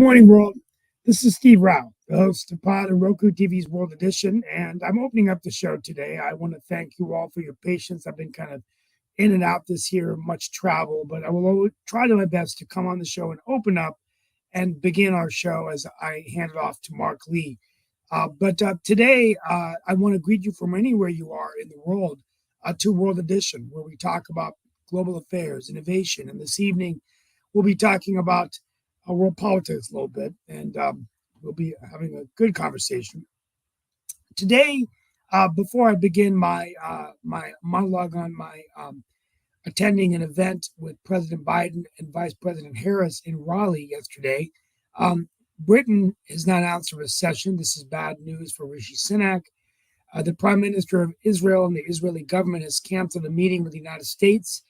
morning, world. This is Steve Rao, the host of Pod and Roku TV's World Edition, and I'm opening up the show today. I want to thank you all for your patience. I've been kind of in and out this year, much travel, but I will always try to my best to come on the show and open up and begin our show as I hand it off to Mark Lee. But today, I want to greet you from anywhere you are in the world to World Edition, where we talk about global affairs, innovation, and this evening we'll be talking about world politics a little bit, and we'll be having a good conversation. Today, before I begin my monologue on my attending an event with President Biden and Vice President Harris in Raleigh yesterday, Britain has not announced a recession. This is bad news for Rishi Sunak. The Prime Minister of Israel and the Israeli government has canceled a meeting with the United States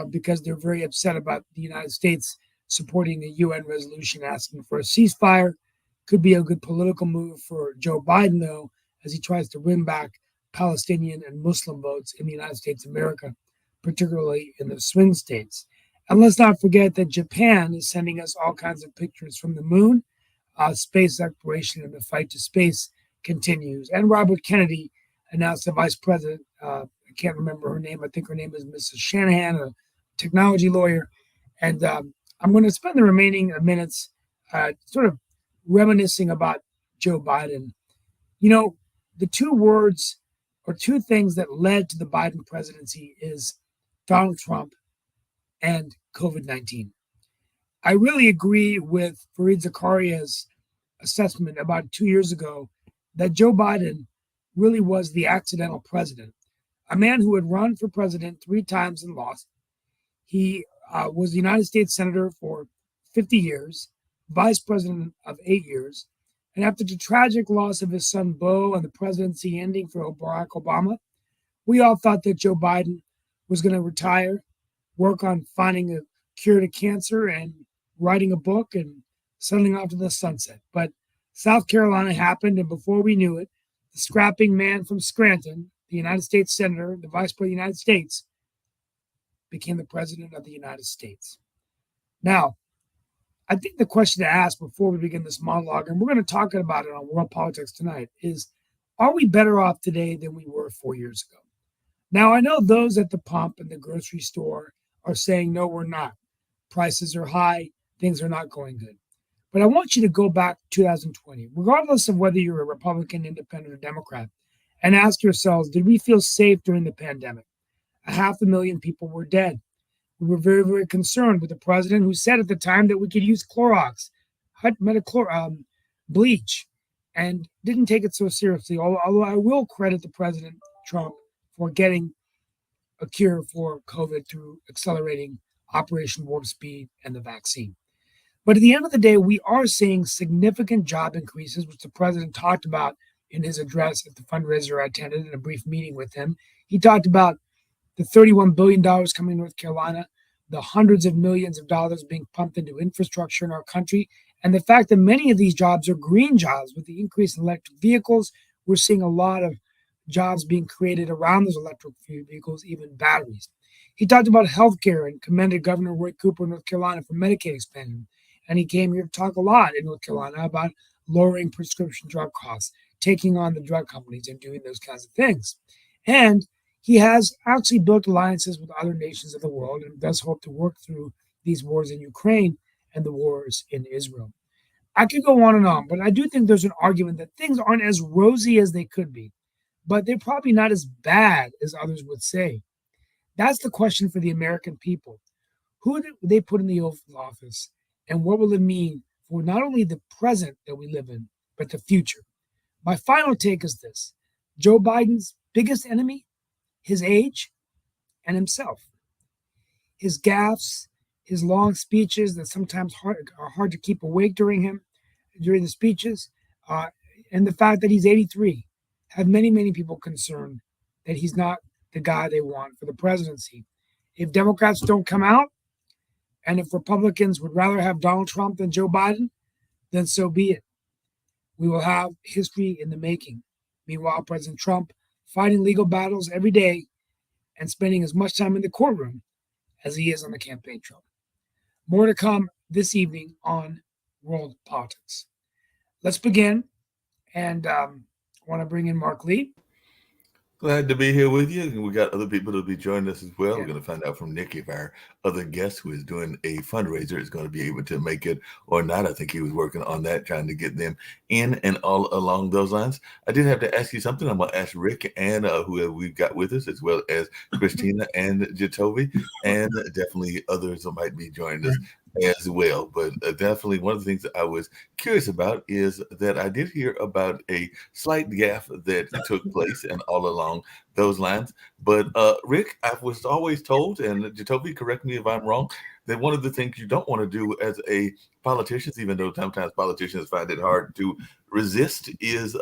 because they're very upset about the United States supporting a UN resolution asking for a ceasefire. Could be a good political move for Joe Biden, though, as he tries to win back Palestinian and Muslim votes in the United States of America, particularly in the swing states. And let's not forget that Japan is sending us all kinds of pictures from the moon. Space exploration and the fight to space continues. And Robert Kennedy announced the vice president, I can't remember her name, I think her name is Mrs. Shanahan, a technology lawyer. And I'm going to spend the remaining minutes sort of reminiscing about Joe Biden. You know, the two words or two things that led to the Biden presidency is Donald Trump and COVID-19. I really agree with Fareed Zakaria's assessment about 2 years ago that Joe Biden really was the accidental president, a man who had run for president 3 times and lost. He was the United States Senator for 50 years, Vice President of 8 years. And after the tragic loss of his son, Beau, and the presidency ending for Barack Obama, we all thought that Joe Biden was going to retire, work on finding a cure to cancer and writing a book and settling off to the sunset. But South Carolina happened, and before we knew it, the scrapping man from Scranton, the United States Senator, the Vice President of the United States, became the President of the United States. Now, I think the question to ask before we begin this monologue, and we're going to talk about it on World Politics tonight, is, are we better off today than we were 4 years ago? Now, I know those at the pump and the grocery store are saying, no, we're not. Prices are high. Things are not going good. But I want you to go back to 2020, regardless of whether you're a Republican, Independent, or Democrat, and ask yourselves, did we feel safe during the pandemic? 500,000 people were dead. We were very, very concerned with the president who said at the time that we could use Clorox, bleach, and didn't take it so seriously. Although I will credit the President Trump for getting a cure for COVID through accelerating Operation Warp Speed and the vaccine. But at the end of the day, we are seeing significant job increases, which the president talked about in his address at the fundraiser I attended in a brief meeting with him. He talked about the $31 billion coming to North Carolina, the hundreds of millions of dollars being pumped into infrastructure in our country, and the fact that many of these jobs are green jobs. With the increase in electric vehicles, we're seeing a lot of jobs being created around those electric vehicles, even batteries. He talked about healthcare and commended Governor Roy Cooper of North Carolina for Medicaid expansion. And he came here to talk a lot in North Carolina about lowering prescription drug costs, taking on the drug companies and doing those kinds of things. And he has actually built alliances with other nations of the world and does hope to work through these wars in Ukraine and the wars in Israel. I could go on, but I do think there's an argument that things aren't as rosy as they could be, but they're probably not as bad as others would say. That's the question for the American people. Who do they put in the oath of office, and what will it mean for not only the present that we live in, but the future? My final take is this: Joe Biden's biggest enemy, his age, and himself. His gaffes, his long speeches that sometimes are hard to keep awake during the speeches, and the fact that he's 83 have many people concerned that he's not the guy they want for the presidency. If Democrats don't come out, and if Republicans would rather have Donald Trump than Joe Biden, then so be it. We will have history in the making. Meanwhile, President Trump fighting legal battles every day and spending as much time in the courtroom as he is on the campaign trail. More to come this evening on world politics. Let's begin. And I want to bring in Mark Lee. Glad to be here with you. And we got other people to be joining us as well. Yeah. We're going to find out from Nick if our other guest who is doing a fundraiser is going to be able to make it or not. I think he was working on that, trying to get them in and all along those lines. I did have to ask you something. I'm going to ask Rick and who we've got with us, as well as Christina and Jatovi, and definitely others that might be joining us as well. But definitely one of the things that I was curious about is that I did hear about a slight gaffe that took place and all along those lines. But Rick, I was always told, and Jatovi, correct me if I'm wrong, that one of the things you don't want to do as a politician, even though sometimes politicians find it hard to resist, is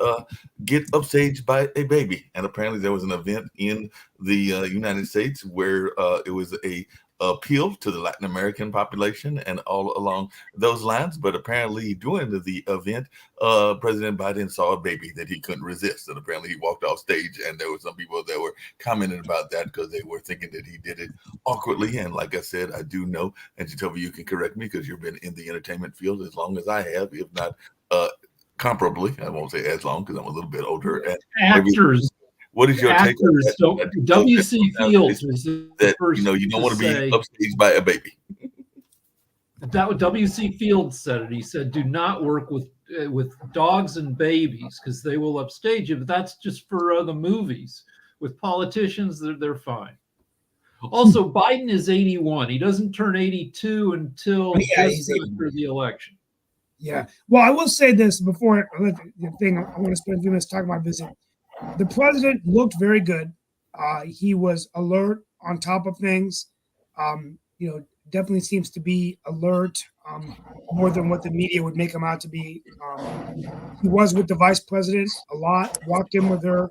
get upstaged by a baby. And apparently there was an event in the United States where it was a appeal to the Latin American population and all along those lines. But apparently during the event, President Biden saw a baby that he couldn't resist. And apparently he walked off stage, and there were some people that were commenting about that because they were thinking that he did it awkwardly. And like I said, I do know, and Jatovi, you can correct me because you've been in the entertainment field as long as I have, if not comparably. I won't say as long because I'm a little bit older. And actors. What is your take on that? So W.C. Fields was that you don't want to be upstaged by a baby. That W.C. Fields said it. He said, "Do not work with dogs and babies because they will upstage you." But that's just for the movies. With politicians, they're fine. Also, Biden is 81. He doesn't turn 82 until just after the election. Yeah. Well, I will say this before the thing. I want to spend a few minutes talking about visit. The president looked very good. He was alert, on top of things. Definitely seems to be alert more than what the media would make him out to be. He was with the vice president a lot, walked in with her,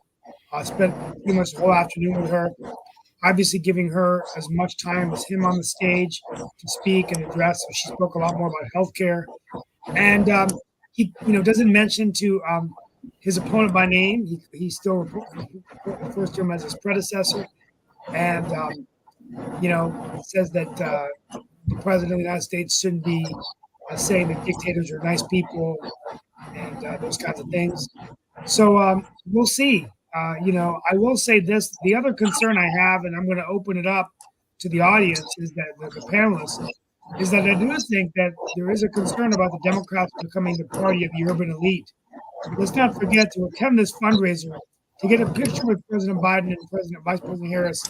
spent pretty much the whole afternoon with her, obviously giving her as much time as him on the stage to speak and address. So she spoke a lot more about healthcare. And he doesn't mention to his opponent by name. He still refers to him as his predecessor, and says that the president of the United States shouldn't be saying that dictators are nice people and those kinds of things. So we'll see. I will say this: the other concern I have, and I'm going to open it up to the audience, is that the panelists, is that I do think that there is a concern about the Democrats becoming the party of the urban elite. Let's not forget to attend this fundraiser to get a picture with President Biden and Vice President Harris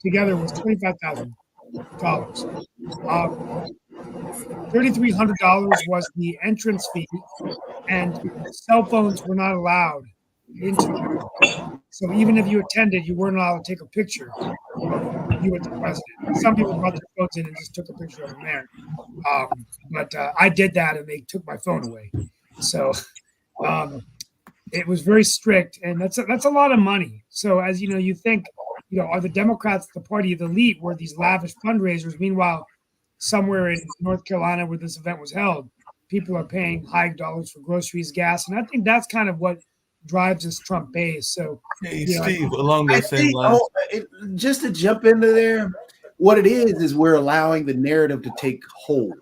together was $25,000. $3,300 was the entrance fee, and cell phones were not allowed into it. So even if you attended, you weren't allowed to take a picture of you with the president. Some people brought their phones in and just took a picture of him there. But I did that, and they took my phone away. So it was very strict, and that's a lot of money. So as you think, are the Democrats the party of the elite, where these lavish fundraisers? Meanwhile, somewhere in North Carolina where this event was held, people are paying high dollars for groceries, gas, and I think that's kind of what drives this Trump base. So, hey, Steve, along those same lines, just to jump into there, what it is we're allowing the narrative to take hold.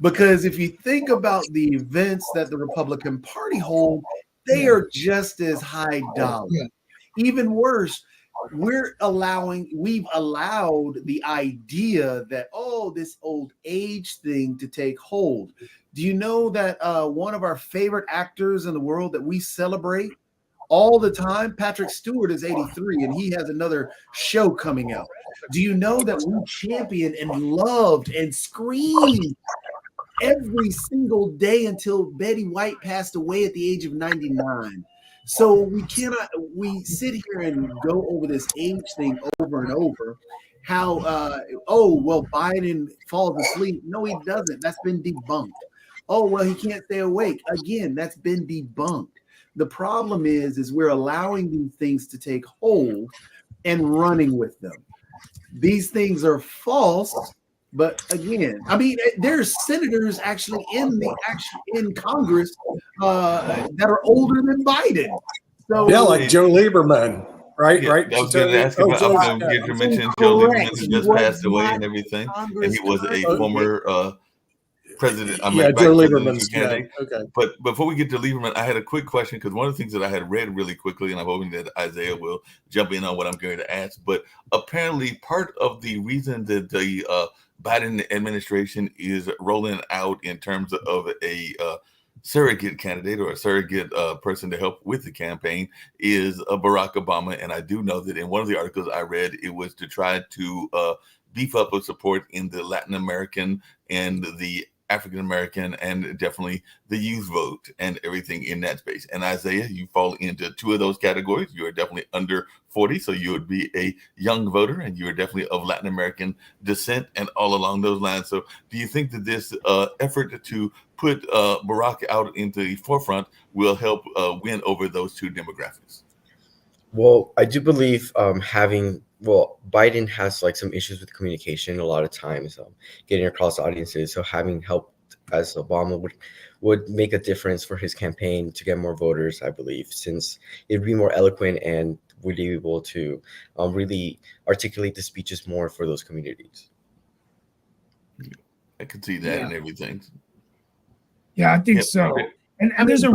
Because if you think about the events that the Republican Party hold, they are just as high dollar. Yeah. Even worse, we've allowed the idea that, this old age thing to take hold. Do you know that one of our favorite actors in the world that we celebrate all the time, Patrick Stewart, is 83, and he has another show coming out. Do you know that we championed and loved and screamed every single day until Betty White passed away at the age of 99? So we sit here and go over this age thing over and over. How, Biden falls asleep. No, he doesn't. That's been debunked. Oh, well, he can't stay awake. Again, that's been debunked. The problem is we're allowing these things to take hold and running with them. These things are false. But again, there's senators actually in Congress that are older than Biden. So like Joe Lieberman, right? Yeah, right. I was going to ask about. I was going to get your mention. Joe Lieberman, who just passed away and everything, and he was a former president. I Yeah, mean, Joe vice Lieberman's presidential candidate. okay. But before we get to Lieberman, I had a quick question because one of the things that I had read really quickly, and I'm hoping that Isaiah will jump in on what I'm going to ask. But apparently, part of the reason that the Biden administration is rolling out in terms of a surrogate candidate or a surrogate person to help with the campaign is Barack Obama. And I do know that in one of the articles I read, it was to try to beef up with support in the Latin American and the African American and definitely the youth vote and everything in that space. And Isaiah, you fall into two of those categories. You are definitely under 40, so you would be a young voter, and you are definitely of Latin American descent and all along those lines. So do you think that this effort to put Barack out into the forefront will help win over those two demographics? Well, I do believe Biden has like some issues with communication a lot of times, getting across audiences. So having help as Obama would make a difference for his campaign to get more voters, I believe, since it'd be more eloquent and would be able to really articulate the speeches more for those communities. I can see that and everything. Yeah, I think so. And there's a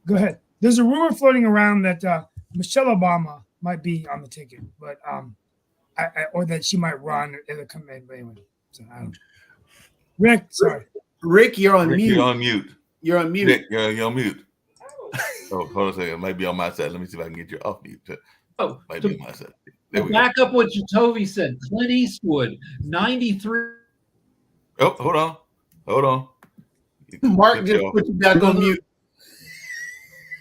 go ahead. There's a rumor floating around that Michelle Obama might be on the ticket, but or that she might run in the campaign. But anyway, so I don't know. Rick, sorry. Rick, you're on Rick, mute. You're on mute. You're on mute. Rick, you're on mute. Oh, hold on a second. It might be on my side. Let me see if I can get you off mute. Oh, Might to be on my side. There we go. back up what Jacoby said. Clint Eastwood, 93. Oh, hold on. Mark just put you back on mute.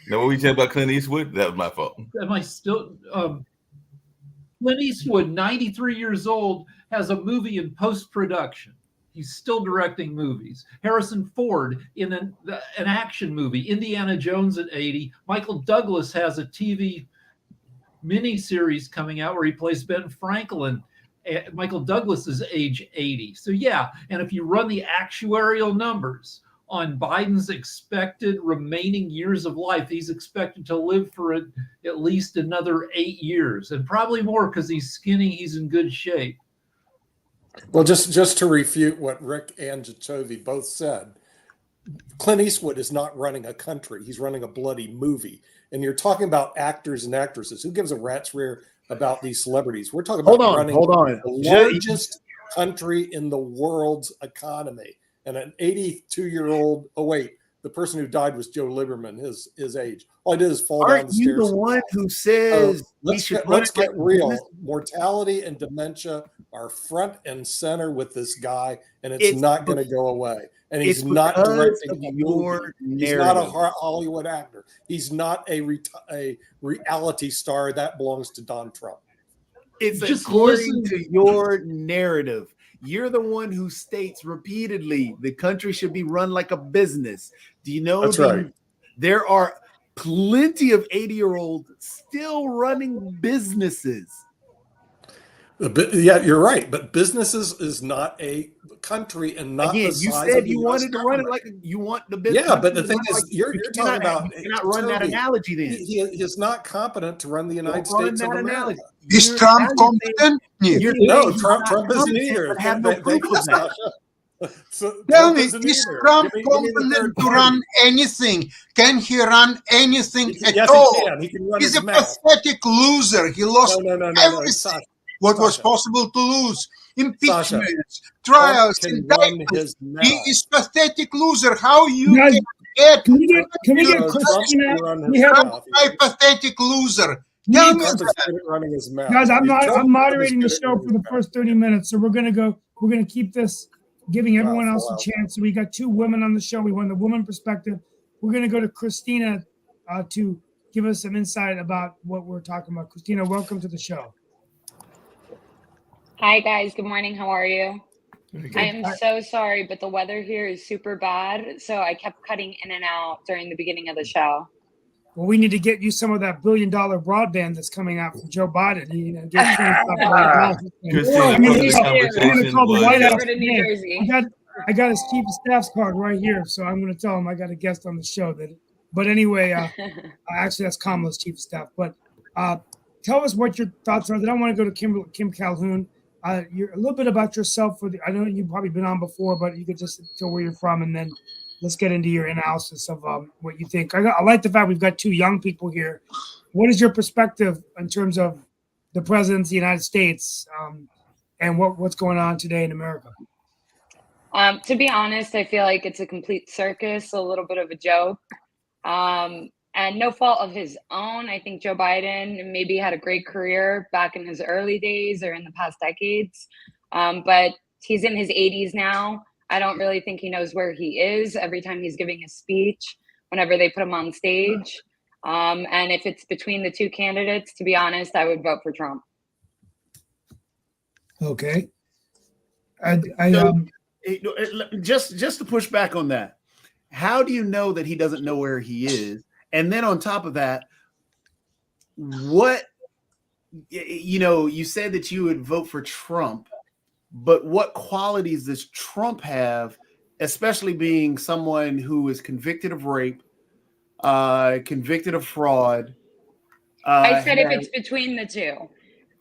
Now, what were you saying about Clint Eastwood? That was my fault. Am I still? Clint Eastwood, 93 years old, has a movie in post-production. He's still directing movies. Harrison Ford in an action movie. Indiana Jones at 80. Michael Douglas has a TV miniseries coming out where he plays Ben Franklin. Michael Douglas is age 80. So yeah, and if you run the actuarial numbers on Biden's expected remaining years of life, he's expected to live for at least another 8 years, and probably more because he's skinny. He's in good shape. Well, just to refute what Rick and Jacoby both said, Clint Eastwood is not running a country. He's running a bloody movie. And you're talking about actors and actresses. Who gives a rat's rear about these celebrities? We're talking about running the largest country in the world's economy. And an 82-year-old, the person who died was Joe Lieberman, his age. All I did is fall down the stairs. Aren't you the one who says let's get real. Mortality and dementia are front and center with this guy, and it's not going to go away. And he's not directing your narrative. He's not a Hollywood actor. He's not a reality star. That belongs to Don Trump. It's just according to your narrative. You're the one who states repeatedly the country should be run like a business. Do you know that's right? There are plenty of 80-year-olds still running businesses. Yeah, you're right. But businesses is not a country, and not again. The you size said of you the wanted to run it like you want the business. Yeah, but the thing is, you're talking about you cannot run that analogy. Then he is not competent to run the United States of America. Is Trump competent? No, Trump isn't either. Have no proof of that. So tell me, is Trump competent to run anything? Can he run anything at all? He can run He's a pathetic loser. He lost everything. What was possible to lose? Impeachments, trials, indictments. He is pathetic loser. How you can get? Can we get Christina? A pathetic loser. Tell me running his mouth. Guys, I'm moderating the show for the first 30 minutes, so we're gonna keep this, giving everyone else a chance. So we got two women on the show. We want the woman perspective. We're gonna go to Christina to give us some insight about what we're talking about. Christina, welcome to the show. Hi guys, good morning. How are you? I am so sorry, but the weather here is super bad, so I kept cutting in and out during the beginning of the show. Well, we need to get you some of that $1 billion broadband that's coming out from Joe Biden. You know, get I'm going to call the White House. I got his chief of staff's card right here, so I'm going to tell him I got a guest on the show. But anyway, actually that's Kamala's chief of staff. But tell us what your thoughts are. Then I want to go to Kim Calhoun. you're a little bit about yourself. I know you've probably been on before, but you could just tell where you're from, and then let's get into your analysis of what you think. I like the fact we've got two young people here. What is your perspective in terms of the presidents of the United States and what's going on today in America? To be honest, I feel like it's a complete circus, a little bit of a joke. And no fault of his own. I think Joe Biden maybe had a great career back in his early days or in the past decades. But he's in his 80s now. I don't really think he knows where he is every time he's giving a speech, whenever they put him on stage. And if it's between the two candidates, to be honest, I would vote for Trump. Okay. Just to push back on that, how do you know that he doesn't know where he is? And then on top of that, you said that you would vote for Trump, but what qualities does Trump have, especially being someone who is convicted of rape, convicted of fraud? I said if it's between the two.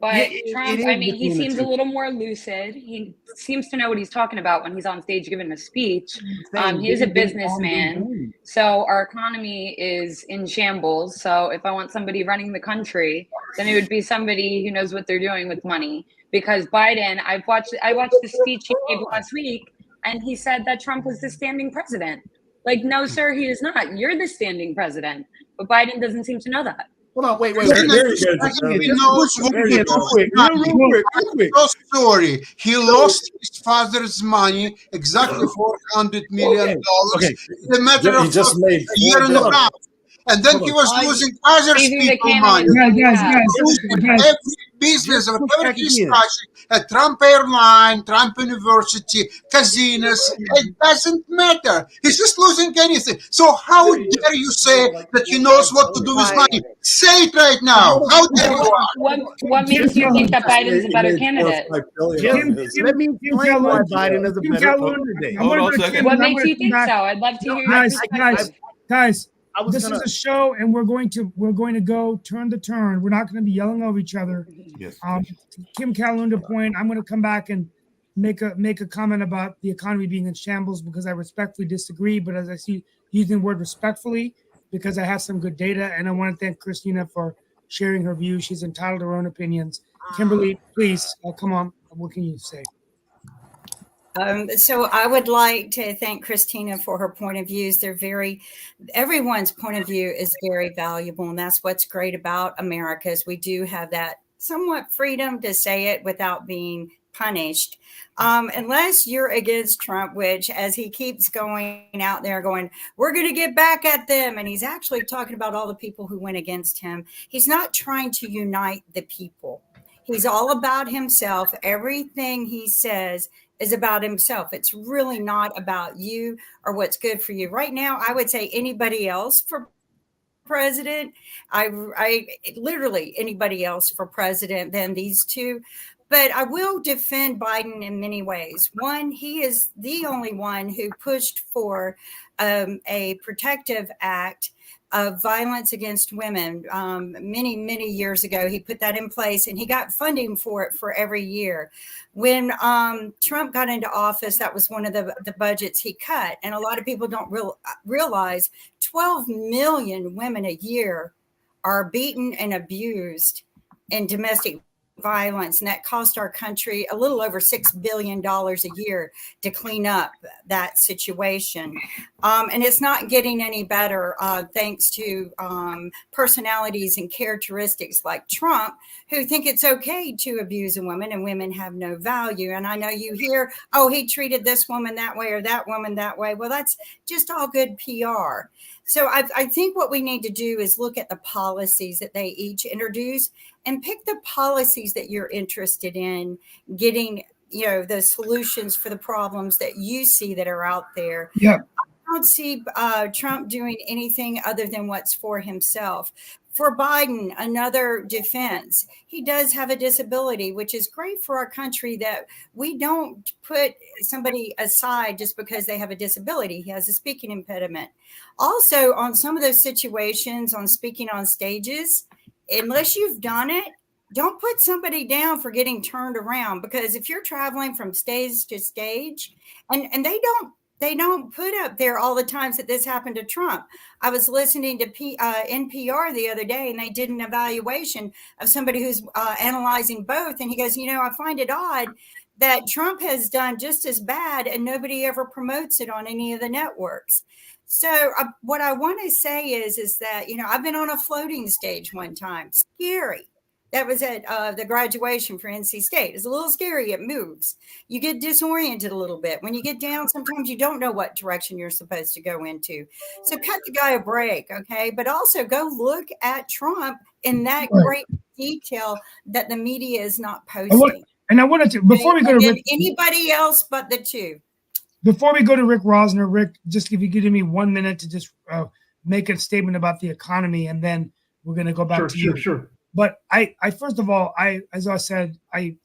But Trump, I mean, he seems a little more lucid. He seems to know what he's talking about when he's on stage giving a speech. He is a businessman. So our economy is in shambles. So if I want somebody running the country, then it would be somebody who knows what they're doing with money. Because Biden, I watched the speech he gave last week, and he said that Trump was the standing president. Like, no, sir, he is not. You're the standing president. But Biden doesn't seem to know that. Hold on, wait. He knows what to do with money. Sorry, he lost his father's money, exactly $400 million. Okay. In a matter of a year and a half. And then he was losing other people's money. Guys. Every business, whatever he's touching, at Trump Airline, Trump University, casinos, it doesn't matter. He's just losing anything. So how dare you say that he knows what to do with money? Say it right now. How dare you? What makes you think that Biden's a better candidate? Let me explain why Biden is a better candidate. Hold on a second. What makes you think so? I'd love to hear. Guys. This is a show, and we're going to go turn to turn. We're not going to be yelling over each other. Yes. Kim Calhoun point. I'm going to come back and make a comment about the economy being in shambles because I respectfully disagree. But as I see using the word respectfully, because I have some good data, and I want to thank Christina for sharing her views. She's entitled to her own opinions. Kimberly, please come on. What can you say? So I would like to thank Christina for her point of views. Everyone's point of view is very valuable. And that's what's great about America is we do have that somewhat freedom to say it without being punished. Unless you're against Trump, which as he keeps going out there going, we're going to get back at them. And he's actually talking about all the people who went against him. He's not trying to unite the people. He's all about himself. Everything he says is about himself. It's really not about you or what's good for you. Right now, I would say anybody else for president. I literally anybody else for president than these two. But I will defend Biden in many ways. One, he is the only one who pushed for a protective act of violence against women many years ago. He put that in place and he got funding for it for every year. When Trump got into office, that was one of the budgets he cut. And a lot of people don't realize 12 million women a year are beaten and abused in domestic violence, and that cost our country a little over $6 billion a year to clean up that situation. And it's not getting any better thanks to personalities and characteristics like Trump, who think it's okay to abuse a woman and women have no value. And I know you hear, oh, he treated this woman that way or that woman that way. Well, that's just all good PR. So I think what we need to do is look at the policies that they each introduce and pick the policies that you're interested in getting, the solutions for the problems that you see that are out there. Yeah. I don't see Trump doing anything other than what's for himself. For Biden, another defense. He does have a disability, which is great for our country that we don't put somebody aside just because they have a disability. He has a speaking impediment. Also, on some of those situations on speaking on stages, unless you've done it, don't put somebody down for getting turned around, because if you're traveling from stage to stage, and they don't put up there all the times that this happened to Trump. I was listening to NPR the other day, and they did an evaluation of somebody who's analyzing both, and he goes, I find it odd that Trump has done just as bad and nobody ever promotes it on any of the networks. So what I want to say is that, I've been on a floating stage one time. Scary. That was at the graduation for NC State. It's a little scary. It moves. You get disoriented a little bit. When you get down, sometimes you don't know what direction you're supposed to go into. So cut the guy a break, okay? But also go look at Trump in that great detail that the media is not posting. And I wanted to, before we go to Rick, anybody else but the two. Before we go to Rick Rosner, Rick, just if you give me 1 minute to just make a statement about the economy, and then we're going to go back to you. Sure. But I first of all, as I said, I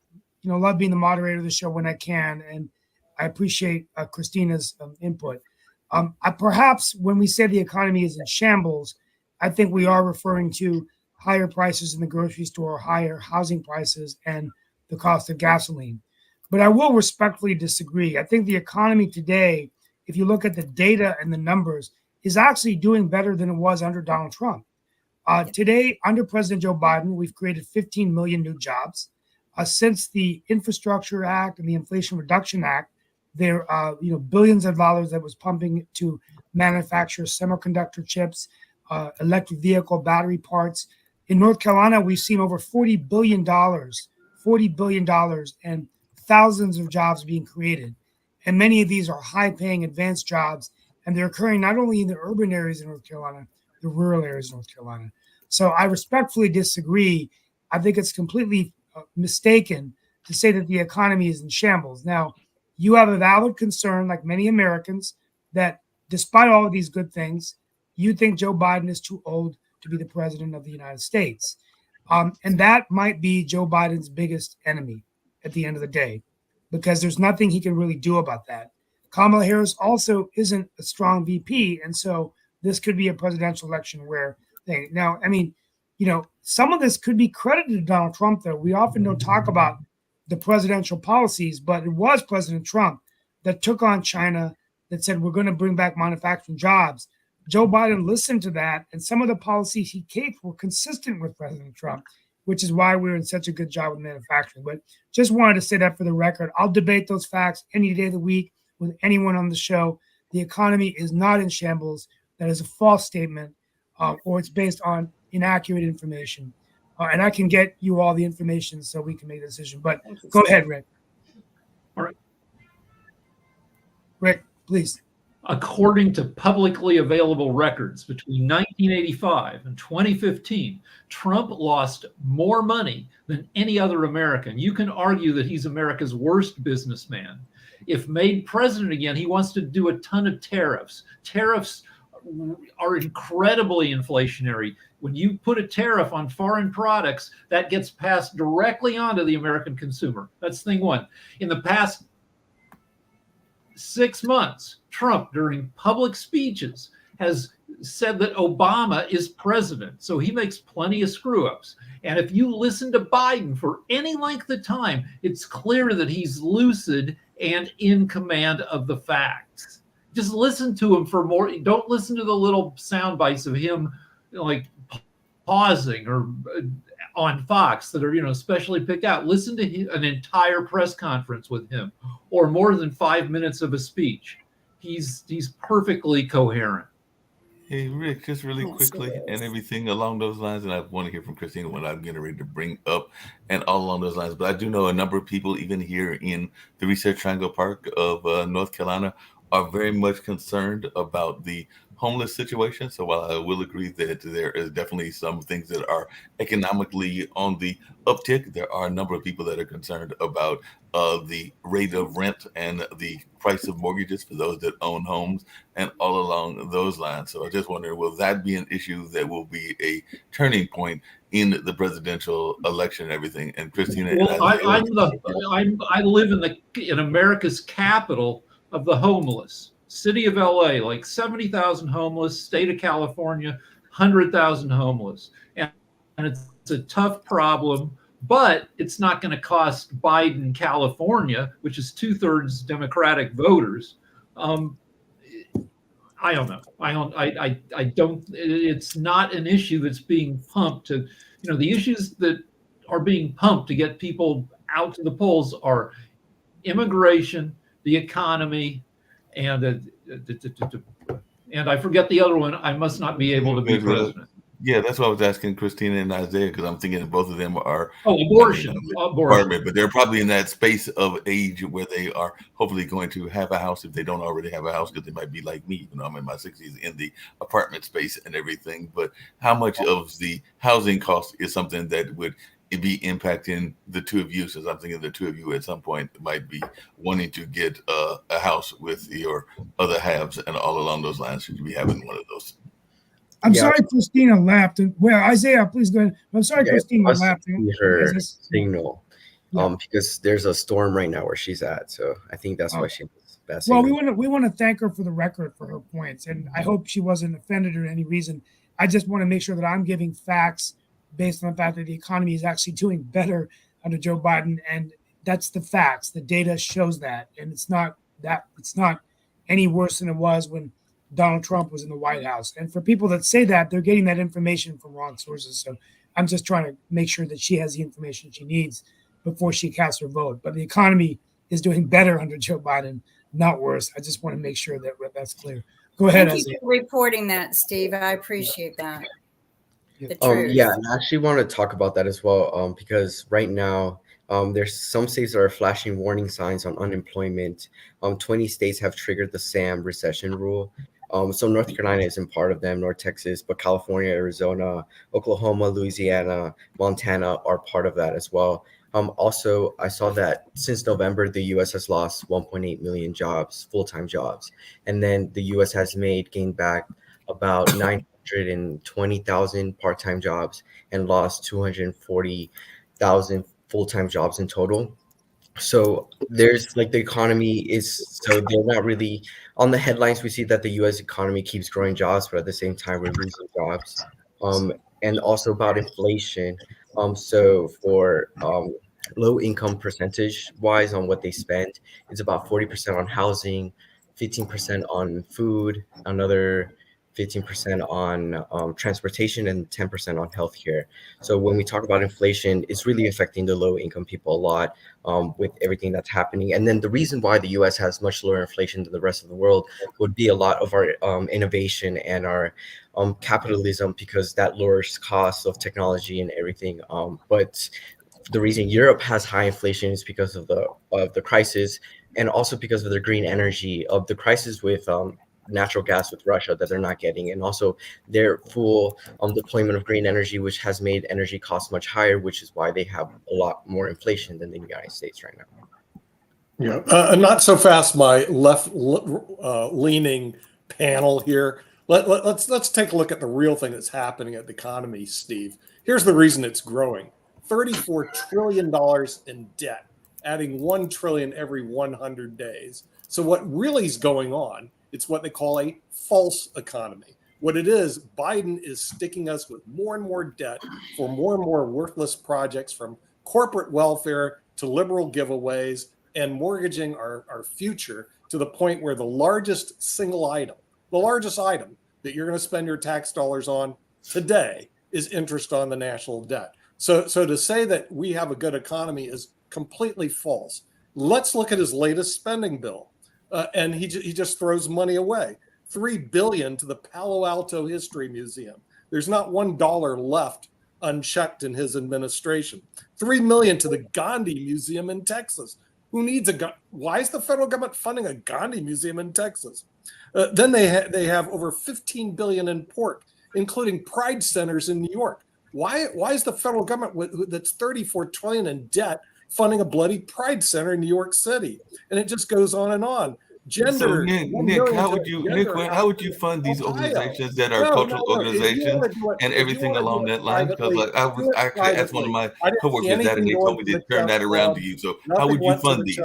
love being the moderator of the show when I can, and I appreciate Christina's input. Perhaps when we say the economy is in shambles, I think we are referring to higher prices in the grocery store, higher housing prices, and the cost of gasoline. But I will respectfully disagree. I think the economy today, if you look at the data and the numbers, is actually doing better than it was under Donald Trump. Today, under President Joe Biden, we've created 15 million new jobs. Since the Infrastructure Act and the Inflation Reduction Act, there are billions of dollars that was pumping to manufacture semiconductor chips, electric vehicle battery parts. In North Carolina, we've seen over $40 billion, and thousands of jobs being created. And many of these are high-paying advanced jobs, and they're occurring not only in the urban areas of North Carolina, the rural areas of North Carolina. So I respectfully disagree. I think it's completely mistaken to say that the economy is in shambles. Now, you have a valid concern, like many Americans, that despite all of these good things, you think Joe Biden is too old to be the president of the United States. And that might be Joe Biden's biggest enemy at the end of the day, because there's nothing he can really do about that. Kamala Harris also isn't a strong VP, and so this could be a presidential election where some of this could be credited to Donald Trump, though. We often don't talk about the presidential policies, but it was President Trump that took on China, that said, we're going to bring back manufacturing jobs. Joe Biden listened to that, and some of the policies he gave were consistent with President Trump, which is why we're in such a good job with manufacturing. But just wanted to say that for the record. I'll debate those facts any day of the week with anyone on the show. The economy is not in shambles. That is a false statement, or it's based on inaccurate information. And I can get you all the information so we can make a decision. But go ahead, Rick. All right. Rick, please. According to publicly available records, between 1985 and 2015, Trump lost more money than any other American. You can argue that he's America's worst businessman. If made president again, he wants to do a ton of tariffs. Tariffs are incredibly inflationary. When you put a tariff on foreign products, that gets passed directly onto the American consumer. That's thing one. In the past 6 months, Trump, during public speeches, has said that Obama is president. So he makes plenty of screw-ups. And if you listen to Biden for any length of time, it's clear that he's lucid and in command of the facts. Just listen to him for more. Don't listen to the little sound bites of him like pausing or on Fox that are, specially picked out. Listen to an entire press conference with him, or more than 5 minutes of a speech. He's perfectly coherent. Hey, Rick, just really quickly and everything along those lines, and I want to hear from Christina what I'm getting ready to bring up and all along those lines. But I do know a number of people, even here in the Research Triangle Park of North Carolina, are very much concerned about the homeless situation. So while I will agree that there is definitely some things that are economically on the uptick, there are a number of people that are concerned about the rate of rent and the price of mortgages for those that own homes and all along those lines. So I just wonder, will that be an issue that will be a turning point in the presidential election and everything? And Christina, well, I live in America's capital of the homeless, city of LA, like 70,000 homeless, state of California, 100,000 homeless. And it's a tough problem. but it's not going to cost Biden California, which is 2/3 Democratic voters. I don't know. I don't. It's not an issue that's being pumped to. The issues that are being pumped to get people out to the polls are immigration, the economy, and I forget the other one. I must not be able to be president. Yeah, that's why I was asking Christina and Isaiah, because I'm thinking that both of them are abortion. But they're probably in that space of age where they are hopefully going to have a house if they don't already have a house, because they might be like me. I'm in my 60s in the apartment space and everything. But how much of the housing cost is something that would be impacting the two of you? Since I'm thinking the two of you at some point might be wanting to get a house with your other halves, and all along those lines, should you be having one of those? I'm sorry, Christina left. Well, Isaiah, please go ahead. I'm sorry, Christina left. Her signal, because there's a storm right now where she's at, so I think that's why she was bad. Well, we want to thank her for the record for her points, and I hope she wasn't offended or any reason. I just want to make sure that I'm giving facts based on the fact that the economy is actually doing better under Joe Biden, and that's the facts. The data shows that, and it's not any worse than it was when Donald Trump was in the White House. And for people that say that, they're getting that information from wrong sources. So I'm just trying to make sure that she has the information she needs before she casts her vote. But the economy is doing better under Joe Biden, not worse. I just want to make sure that that's clear. Go ahead, Thank you for reporting that, Steve. I appreciate that. Yeah, and I actually want to talk about that as well, because right now there's some states that are flashing warning signs on unemployment. 20 states have triggered the SAM recession rule. So North Carolina isn't part of them, nor Texas, but California, Arizona, Oklahoma, Louisiana, Montana are part of that as well. Also, I saw that since November, the U.S. has lost 1.8 million jobs, full-time jobs. And then the U.S. has gained back about 920,000 part-time jobs and lost 240,000 full-time jobs in total. So there's the economy is, so they're not really on the headlines. We see that the U.S. economy keeps growing jobs, but at the same time we're losing jobs. And also about inflation. So for low income percentage wise on what they spend, it's about 40% on housing, 15% on food, another 15% on transportation, and 10% on healthcare. So when we talk about inflation, it's really affecting the low income people a lot with everything that's happening. And then the reason why the US has much lower inflation than the rest of the world would be a lot of our innovation and our capitalism, because that lowers costs of technology and everything. But the reason Europe has high inflation is because of the crisis, and also because of the green energy of the crisis with natural gas with Russia that they're not getting, and also their full deployment of green energy, which has made energy costs much higher, which is why they have a lot more inflation than the United States right now. Yeah, not so fast, my left leaning panel here. Let's take a look at the real thing that's happening at the economy, Steve. Here's the reason it's growing: $34 trillion in debt, adding $1 trillion every 100 days. So what really is going on? It's what they call a false economy. What it is, Biden is sticking us with more and more debt for more and more worthless projects, from corporate welfare to liberal giveaways, and mortgaging our future to the point where the largest single item, the largest item that you're going to spend your tax dollars on today is interest on the national debt. So to say that we have a good economy is completely false. Let's look at his latest spending bill. And he just throws money away. $3 billion to the Palo Alto History Museum. There's not $1 left unchecked in his administration. $3 million to the Gandhi Museum in Texas. Who needs why is the federal government funding a Gandhi Museum in Texas? Then they have over $15 billion in pork, including pride centers in New York. Why is the federal government that's $34 trillion in debt funding a bloody pride center in New York City? And it just goes on and on. Gender. So Nick, how would you fund these organizations that are cultural organizations and everything along that line? Because I asked one of my coworkers that, and they told me to turn that around to you. So how would you fund these?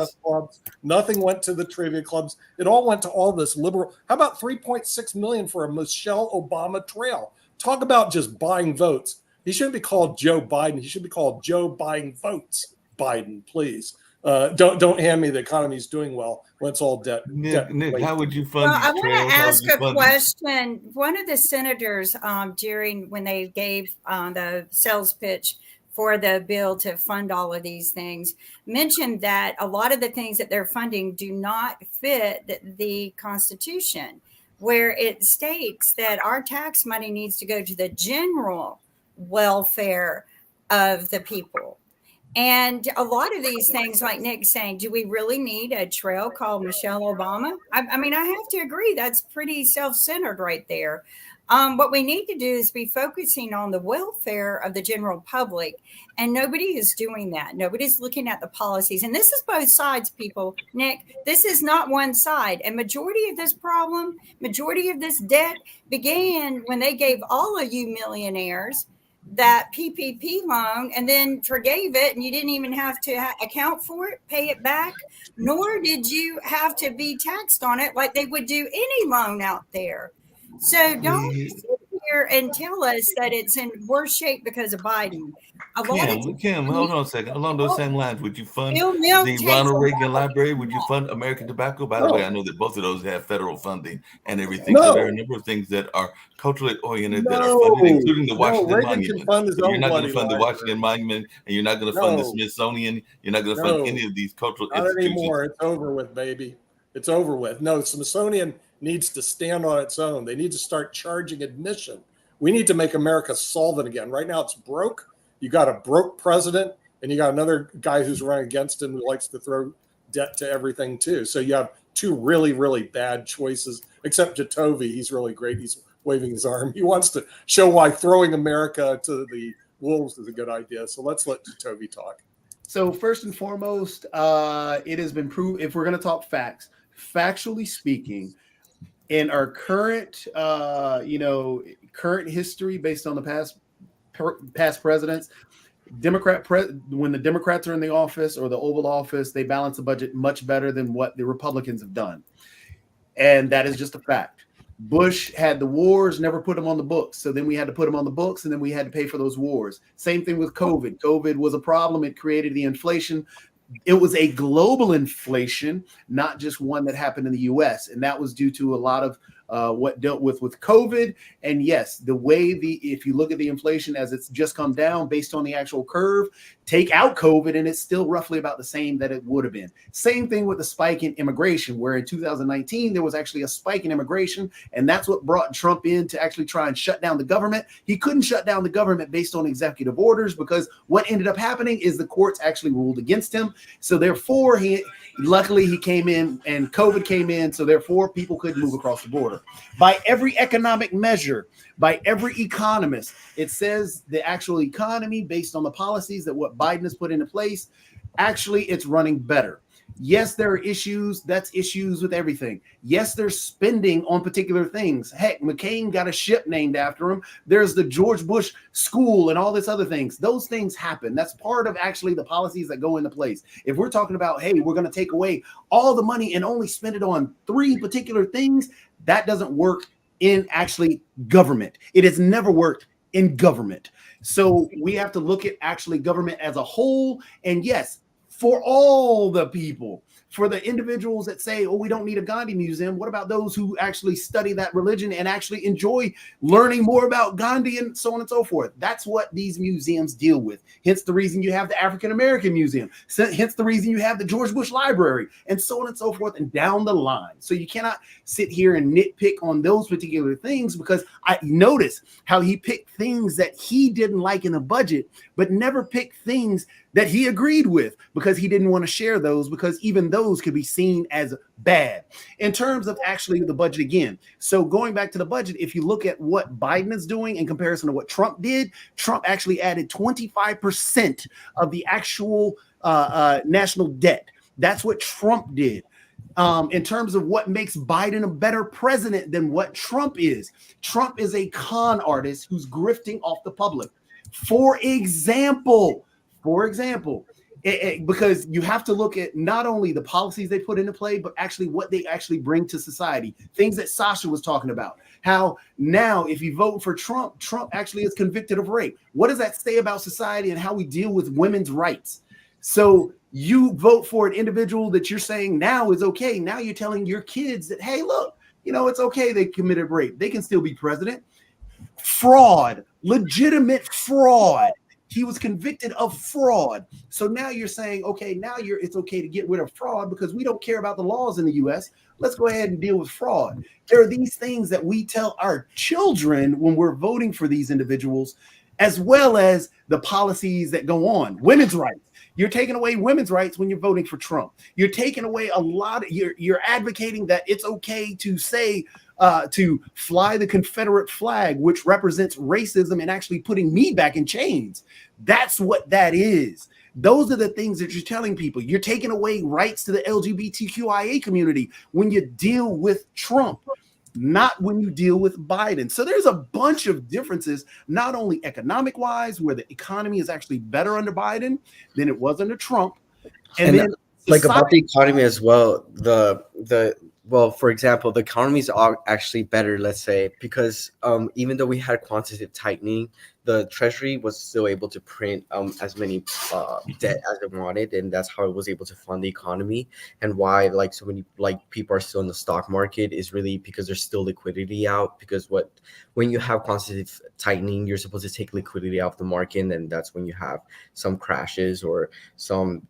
Nothing went to the trivia clubs. It all went to all this liberal. How about $3.6 million for a Michelle Obama trail? Talk about just buying votes. He shouldn't be called Joe Biden. He should be called Joe Biden votes Biden, please. Don't hand me the economy's doing well when it's all debt. Nick, how would you fund? Well, I want to ask a question. One of the senators during when they gave the sales pitch for the bill to fund all of these things mentioned that a lot of the things that they're funding do not fit the Constitution, where it states that our tax money needs to go to the general welfare of the people. And a lot of these things, like Nick's saying, do we really need a trail called Michelle Obama? I mean, I have to agree. That's pretty self-centered right there. What we need to do is be focusing on the welfare of the general public. And nobody is doing that. Nobody's looking at the policies. And this is both sides, people. Nick, this is not one side. And majority of this problem, majority of this debt began when they gave all of you millionaires that PPP loan and then forgave it, and you didn't even have to account for it, pay it back, nor did you have to be taxed on it like they would do any loan out there. So don't sit here and tell us that it's in worse shape because of Biden. Kim, hold on a second. Along those same lines, would you fund the Ronald Reagan Library? Would you fund American Tobacco? By the way, I know that both of those have federal funding and everything. So there are a number of things that are culturally oriented that are funded, including the Washington Monument. So you're not going to fund the Washington Monument, and you're not going to fund the Smithsonian. You're not going to fund any of these cultural institutions. Not anymore. It's over with, baby. It's over with. No, the Smithsonian needs to stand on its own. They need to start charging admission. We need to make America solvent again. Right now, it's broke. You got a broke president, and you got another guy who's running against him who likes to throw debt to everything too. So you have two really, really bad choices, except Jacoby. He's really great. He's waving his arm. He wants to show why throwing America to the wolves is a good idea. So let's let Jacoby talk. So first and foremost, it has been proved, if we're going to talk facts, factually speaking, in our current, current history based on the past presidents, when the Democrats are in the office or the Oval Office, they balance the budget much better than what the Republicans have done. And that is just a fact. Bush had the wars, never put them on the books. So then we had to put them on the books, and then we had to pay for those wars. Same thing with COVID. COVID was a problem. It created the inflation. It was a global inflation, not just one that happened in the U.S. And that was due to a lot of what dealt with COVID. And yes, the way if you look at the inflation as it's just come down based on the actual curve, take out COVID, and it's still roughly about the same that it would have been. Same thing with the spike in immigration, where in 2019, there was actually a spike in immigration. And that's what brought Trump in to actually try and shut down the government. He couldn't shut down the government based on executive orders, because what ended up happening is the courts actually ruled against him. So therefore, luckily he came in and COVID came in. So therefore, people couldn't move across the border. By every economic measure, by every economist, it says the actual economy, based on the policies that what Biden has put into place, actually it's running better. Yes, there are issues. That's issues with everything. Yes, there's spending on particular things. Heck, McCain got a ship named after him. There's the George Bush School and all this other things. Those things happen. That's part of actually the policies that go into place. If we're talking about, hey, we're going to take away all the money and only spend it on 3 particular things, that doesn't work in actually government. It has never worked in government. So we have to look at actually government as a whole. And yes, for all the people, for the individuals that say, oh, we don't need a Gandhi museum. What about those who actually study that religion and actually enjoy learning more about Gandhi and so on and so forth? That's what these museums deal with. Hence the reason you have the African-American Museum. Hence the reason you have the George Bush Library, and so on and so forth and down the line. So you cannot sit here and nitpick on those particular things, because I notice how he picked things that he didn't like in a budget, but never picked things that he agreed with, because he didn't want to share those, because even those could be seen as bad in terms of actually the budget again. So going back to the budget, if you look at what Biden is doing in comparison to what Trump did, Trump actually added 25% of the actual national debt. That's what Trump did. In terms of what makes Biden a better president than what Trump is a con artist who's grifting off the public. For example, because you have to look at not only the policies they put into play, but actually what they actually bring to society. Things that Sasha was talking about. how now if you vote for Trump, Trump actually is convicted of rape. What does that say about society and how we deal with women's rights? So you vote for an individual that you're saying now is okay. Now you're telling your kids that, hey, look, you know, it's okay they committed rape. They can still be president. Fraud, legitimate fraud. He was convicted of fraud. So now you're saying, okay, now it's okay to get rid of fraud because we don't care about the laws in the US. Let's go ahead and deal with fraud. There are these things that we tell our children when we're voting for these individuals, as well as the policies that go on. Women's rights. You're taking away women's rights when you're voting for Trump. You're taking away a lot of, you're advocating that it's okay to say, to fly the Confederate flag, which represents racism and actually putting me back in chains. That's what that is. Those are the things that you're telling people. You're taking away rights to the LGBTQIA community when you deal with Trump, not when you deal with Biden. So there's a bunch of differences, not only economic wise, where the economy is actually better under Biden than it was under Trump. And then like about the economy as well, well, for example, the economies are actually better, let's say, because even though we had quantitative tightening, the Treasury was still able to print as many debt as it wanted, and that's how it was able to fund the economy. And why like so many people are still in the stock market is really because there's still liquidity out. Because when you have quantitative tightening, you're supposed to take liquidity out of the market, and that's when you have some crashes or some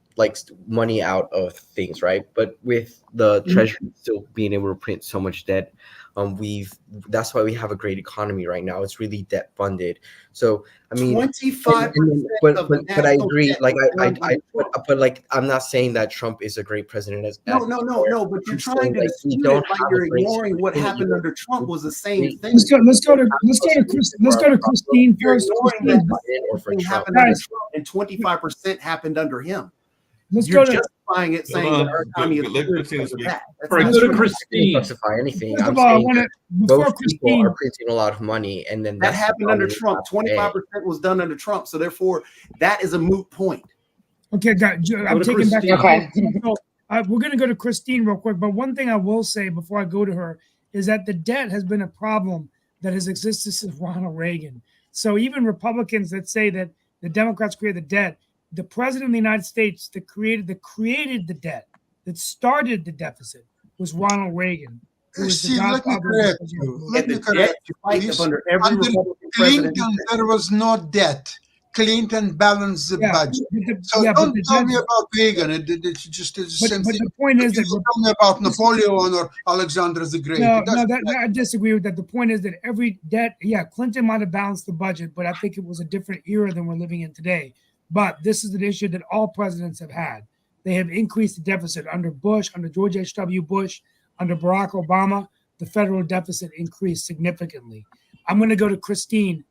money out of things, right? But with the Treasury still being able to print so much debt, that's why we have a great economy right now. It's really debt funded. So I mean, 25%. But I agree. But like I'm not saying that Trump is a great president. No. But you're trying to dispute it by you're ignoring what happened under Trump was the same thing. Let's go to Christine first. And 25% happened under him. You're justifying it, saying that our economy is good. Right, go to Christine. Justify anything. First I'm of all, saying before most people Christine, are printing a lot of money, and then that happened under Trump. 25% was done under Trump, so therefore that is a moot point. Okay, I'm taking back. Okay. So, we're going to go to Christine real quick, but one thing I will say before I go to her is that the debt has been a problem that has existed since Ronald Reagan. So even Republicans that say that the Democrats created the debt, the president of the United States that created the debt, that started the deficit, was Ronald Reagan. See, let me correct you. Please. Under Clinton, there was no debt. Clinton balanced the budget. So don't tell me about Reagan. It's just the same thing. The point is that tell me about Napoleon or Alexander the Great. I disagree with that. The point is that every debt, Clinton might have balanced the budget, but I think it was a different era than we're living in today. But this is an issue that all presidents have had. They have increased the deficit under Bush, under George H.W. Bush, under Barack Obama. The federal deficit increased significantly. I'm going to go to Christine.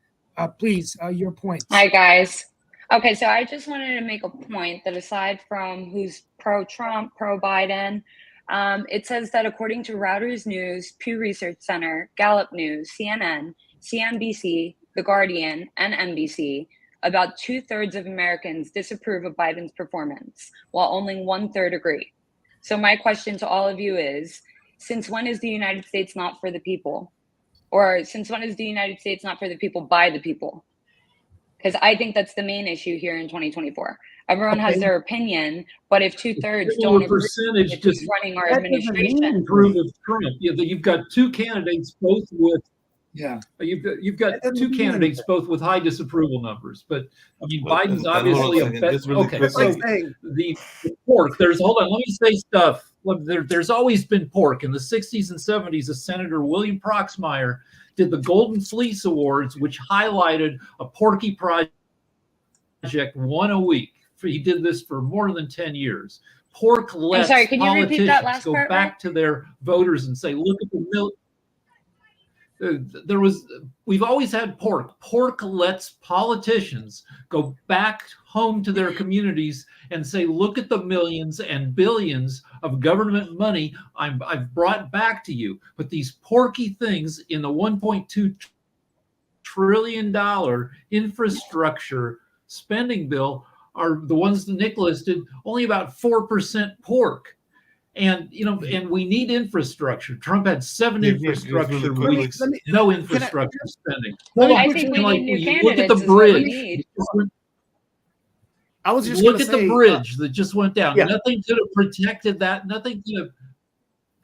Please, your point. Hi, guys. Okay, so I just wanted to make a point that aside from who's pro-Trump, pro-Biden, it says that according to Reuters News, Pew Research Center, Gallup News, CNN, CNBC, The Guardian, and NBC, about 2/3 of Americans disapprove of Biden's performance, while only 1/3 agree. So my question to all of you is, since when is the United States not for the people? Or since when is the United States not for the people by the people? Because I think that's the main issue here in 2024. Everyone has their opinion, but if 2/3 don't agree with who's running our administration, approve of Trump. You've got two candidates, both with you've got two candidates both with high disapproval numbers. But I mean, Biden's obviously a bet. Okay, so the pork. Hold on. Let me say stuff. There's always been pork. In the 60s and 70s, a Senator William Proxmire did the Golden Fleece Awards, which highlighted a porky project one a week. He did this for more than 10 years. Pork lets politicians go back to their voters and say, look at the milk. We've always had pork. Pork lets politicians go back home to their communities and say, look at the millions and billions of government money I've brought back to you. But these porky things in the $1.2 trillion infrastructure spending bill are the ones that Nick listed, only about 4% pork. And and we need infrastructure. Trump had 7 infrastructure really weeks, no infrastructure spending. I think we need new candidates. Look at the bridge. I was just look at the bridge that just went down. Yeah. Nothing could have protected that. Nothing could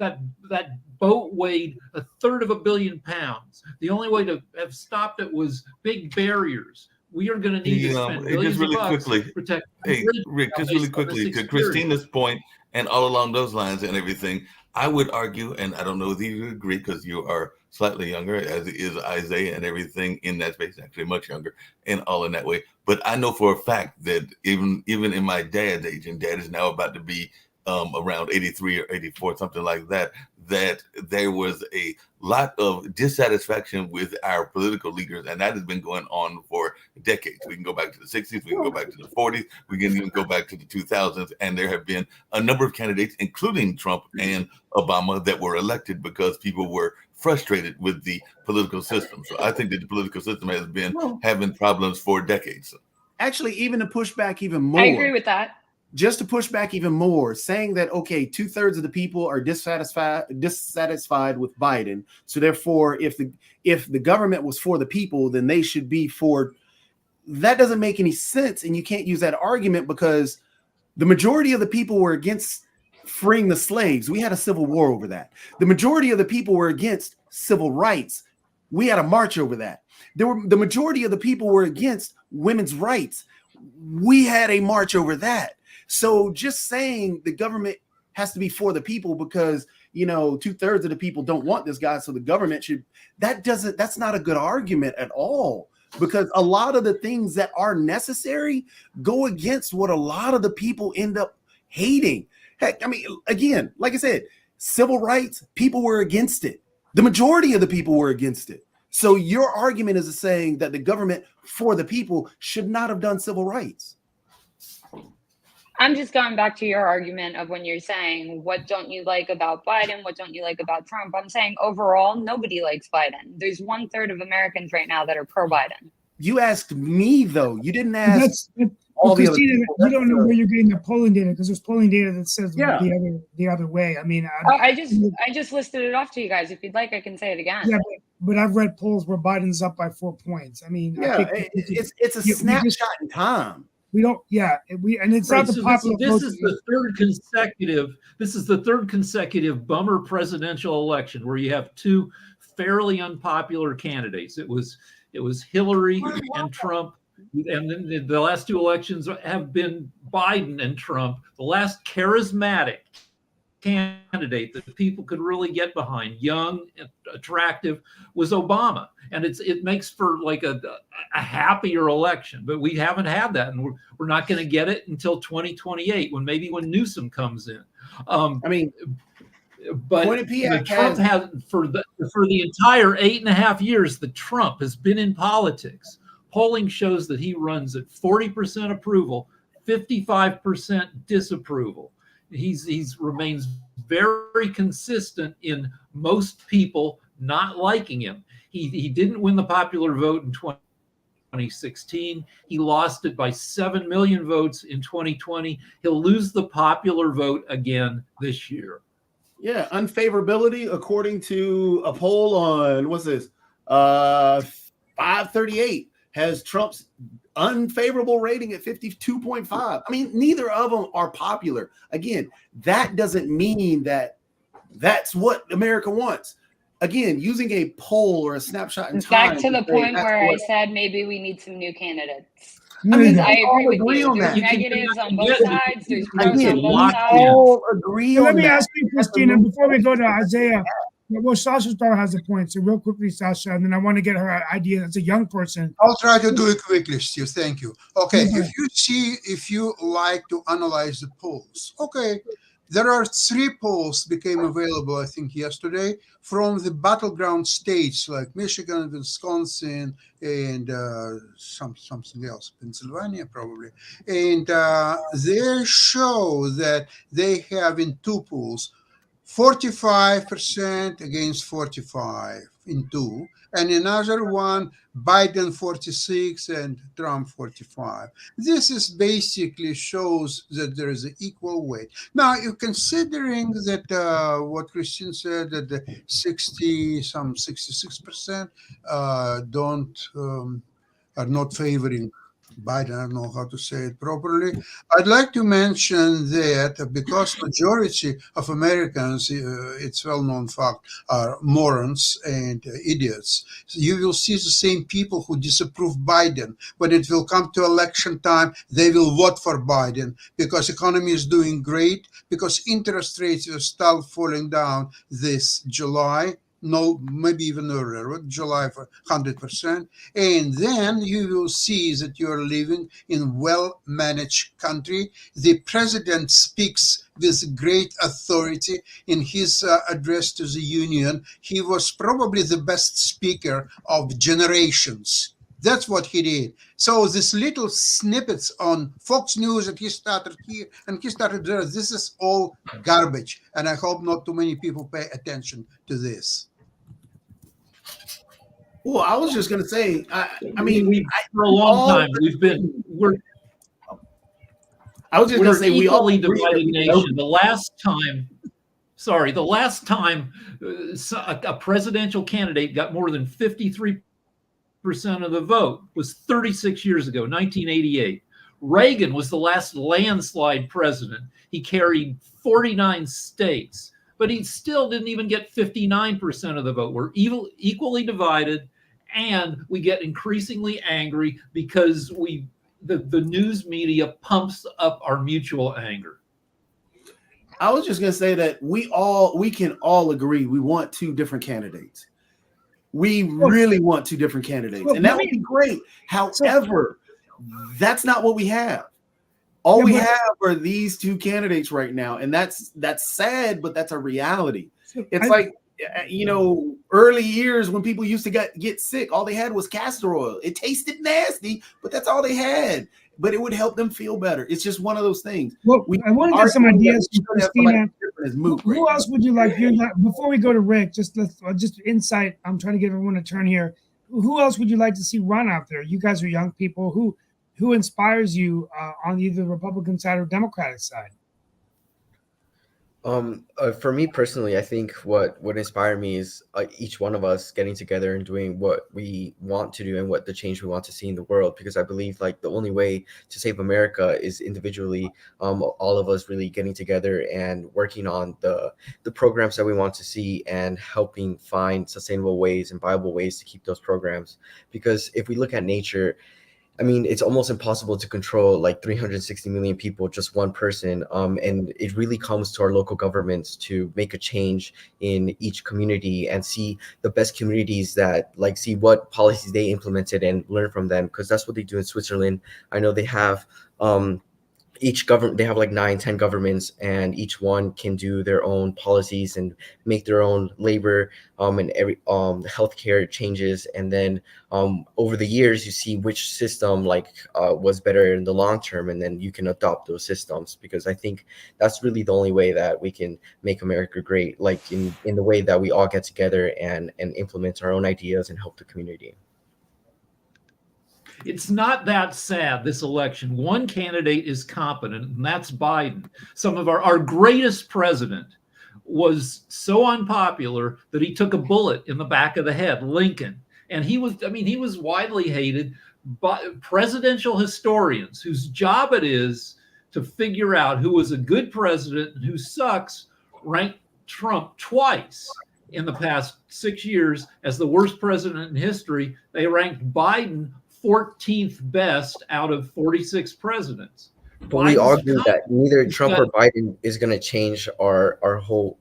have that boat weighed 1/3 of a billion pounds. The only way to have stopped it was big barriers. We are going to need to spend billions really of bucks quickly, to protect. Hey, Rick, just really quickly, to Christina's point, and all along those lines and everything, I would argue, and I don't know if you agree because you are slightly younger, as is Isaiah and everything in that space, actually much younger, and all in that way. But I know for a fact that even in my dad's age, and Dad is now about to be around 83 or 84, something like that, that there was a lot of dissatisfaction with our political leaders, and that has been going on for decades. We can go back to the 60s, we can go back to the 40s, we can even go back to the 2000s, and there have been a number of candidates, including Trump and Obama, that were elected because people were frustrated with the political system. So I think that the political system has been having problems for decades. Actually, even to push back even more. I agree with that. Just to push back even more, saying that, okay, 2/3 of the people are dissatisfied with Biden. So therefore, if the government was for the people, then they should be for. That doesn't make any sense. And you can't use that argument because the majority of the people were against freeing the slaves. We had a civil war over that. The majority of the people were against civil rights. We had a march over that. The majority of the people were against women's rights. We had a march over that. So just saying the government has to be for the people because, 2/3 of the people don't want this guy, so the government should, that's not a good argument at all, because a lot of the things that are necessary go against what a lot of the people end up hating. Heck, I mean, again, like I said, civil rights, people were against it. The majority of the people were against it. So your argument is saying that the government for the people should not have done civil rights. I'm just going back to your argument of when you're saying, what don't you like about Biden? What don't you like about Trump? I'm saying overall, nobody likes Biden. There's 1/3 of Americans right now that are pro-Biden. You asked me, though. You didn't ask all the other Christina, people. you don't know where you're getting the polling data because there's polling data that says the other way. I mean, I just listed it off to you guys. If you'd like, I can say it again. Yeah, but I've read polls where Biden's up by 4 points. I mean, it's a snapshot in time. We don't, and it's not the popular vote. This is the third consecutive bummer presidential election where you have 2 fairly unpopular candidates. It was Hillary and Trump, and then the last 2 elections have been Biden and Trump. The last charismatic candidate that people could really get behind, young, attractive, was Obama. And it makes for like a happier election, but we haven't had that, and we're not going to get it until 2028 when Newsom comes in. But Trump has for the entire 8.5 years that Trump has been in politics, polling shows that he runs at 40% approval, 55% disapproval. He's remains very consistent in most people not liking him. He didn't win the popular vote in 2016. He lost it by 7 million votes in 2020. He'll lose the popular vote again this year. Yeah, unfavorability according to a poll on 538 has Trump's unfavorable rating at 52.5. I mean, neither of them are popular. Again, that doesn't mean that that's what America wants. Again, using a poll or a snapshot in time. Back to the point where I said maybe we need some new candidates. I mean, I agree with you. on that. There's negatives on both sides. There's pros on both we sides. all agree on that. Let me ask you, Christina, before we go to Isaiah. Well, Sasha Star has a point. So real quickly, Sasha, and then I want to get her idea as a young person. I'll try to do it quickly, Steve. Thank you. Okay, if you like to analyze the polls, okay, there are 3 polls became available, I think, yesterday from the battleground states like Michigan, Wisconsin, and something else, Pennsylvania probably. And they show that they have in 2 polls 45% against 45 in 2, and another one, Biden 46 and Trump 45. This is basically shows that there is an equal weight. Now, you're considering that what Christine said, that the 66% are not favoring Biden. I don't know how to say it properly. I'd like to mention that because majority of Americans, it's well-known fact, are morons and idiots. So you will see the same people who disapprove Biden. When it will come to election time, they will vote for Biden because economy is doing great, because interest rates will start falling down this July. No, maybe even earlier, July for 100%. And then you will see that you are living in well-managed country. The president speaks with great authority in his address to the union. He was probably the best speaker of generations. That's what he did. So these little snippets on Fox News that he started here and he started there, this is all garbage. And I hope not too many people pay attention to this. Well, I was just going to say, for a long time, we're I was just going to say, we all equally divided nation. The last time a presidential candidate got more than 53% of the vote was 36 years ago, 1988. Reagan was the last landslide president. He carried 49 states, but he still didn't even get 59% of the vote. We're equally divided, and we get increasingly angry because the news media pumps up our mutual anger. I was just going to say that we can all agree we want two different candidates. We really want two different candidates, and that would be great. However, that's not what we have. All we have are these two candidates right now, and that's sad, but that's a reality. It's like, early years when people used to get sick, all they had was castor oil. It tasted nasty, but that's all they had. But it would help them feel better. It's just one of those things. Well, I want to get some ideas from Christina. Who else would you like? Before we go to Rick, just insight. I'm trying to get everyone a turn here. Who else would you like to see run out there? You guys are young people. Who inspires you on either the Republican side or Democratic side? For me personally, I think what would inspire me is each one of us getting together and doing what we want to do and what the change we want to see in the world. Because I believe like the only way to save America is individually, all of us really getting together and working on the programs that we want to see and helping find sustainable ways and viable ways to keep those programs. Because if we look at nature, I mean, it's almost impossible to control like 360 million people, just one person. And it really comes to our local governments to make a change in each community and see the best communities that see what policies they implemented and learn from them. Because that's what they do in Switzerland. I know they have each government, they have like 9-10 governments, and each one can do their own policies and make their own labor and every healthcare changes. And then over the years, you see which system was better in the long term, and then you can adopt those systems. Because I think that's really the only way that we can make America great, like in the way that we all get together and implement our own ideas and help the community. It's not that sad, this election. One candidate is competent, and that's Biden. Some of our greatest president was so unpopular that he took a bullet in the back of the head, Lincoln. And he was widely hated by presidential historians whose job it is to figure out who was a good president and who sucks, ranked Trump twice in the past 6 years as the worst president in history. They ranked Biden 14th best out of 46 presidents. But we all agree that neither Trump or Biden is going to change our whole